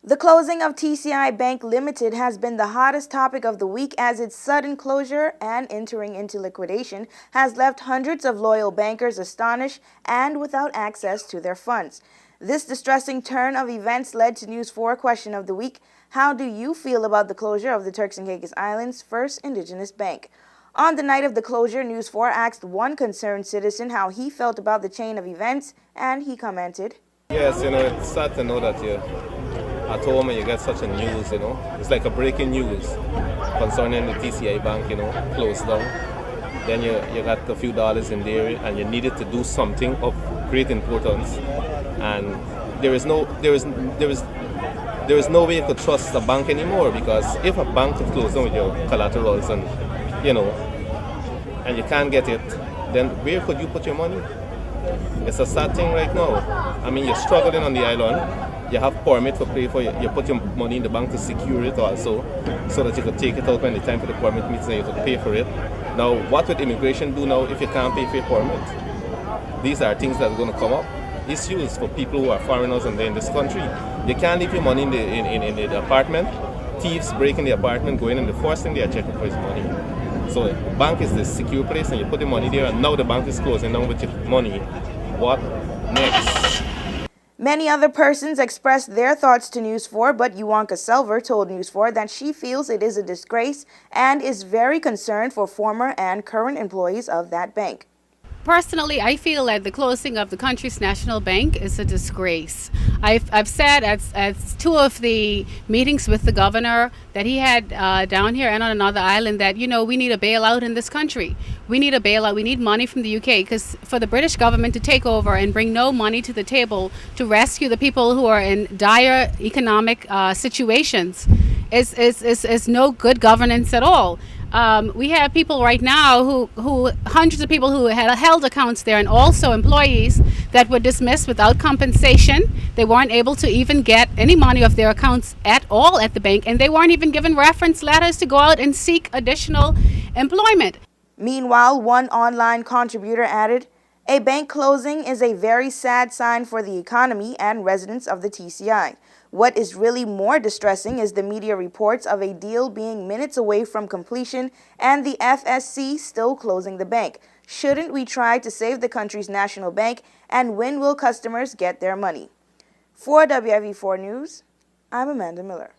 The closing of TCI Bank Limited has been the hottest topic of the week as its sudden closure and entering into liquidation has left hundreds of loyal bankers astonished and without access to their funds. This distressing turn of events led to News 4 question of the week: how do you feel about the closure of the Turks and Caicos Islands' first indigenous bank? On the night of the closure, News 4 asked one concerned citizen how he felt about the chain of events, and he commented, Yes, it's sad to know that you're at home and you get such a news, It's like a breaking news concerning the TCI Bank, closed down. Then you got a few dollars in there and you needed to do something of great importance. And there is no way you could trust a bank anymore, because if a bank is closed down with your collaterals and and you can't get it, then where could you put your money? It's a sad thing right now. I mean, you're struggling on the island. You have permit for pay for you put your money in the bank to secure it also, so that you could take it out when the time for the permit meets and you could pay for it. Now, what would immigration do now if you can't pay for your permit? These are things that are going to come up. Issues for people who are foreigners and they're in this country. You can't leave your money in the apartment. Thieves break in the apartment, go in, and the first thing they are checking for is money. So the bank is the secure place, and you put the money there, and now the bank is closing down with your money. What next? Many other persons expressed their thoughts to News 4, but Yuanka Selver told News 4 that she feels it is a disgrace and is very concerned for former and current employees of that bank. Personally, I feel that the closing of the country's national bank is a disgrace. I've said at two of the meetings with the governor that he had down here and on another island that, we need a bailout in this country. We need a bailout. We need money from the UK, because for the British government to take over and bring no money to the table to rescue the people who are in dire economic situations is no good governance at all. We have people right now who hundreds of people who had held accounts there, and also employees that were dismissed without compensation. They weren't able to even get any money off their accounts at all at the bank, and they weren't even given reference letters to go out and seek additional employment. Meanwhile, one online contributor added, "A bank closing is a very sad sign for the economy and residents of the TCI. What is really more distressing is the media reports of a deal being minutes away from completion and the FSC still closing the bank. Shouldn't we try to save the country's national bank, and when will customers get their money?" For WFE4 News, I'm Amanda Miller.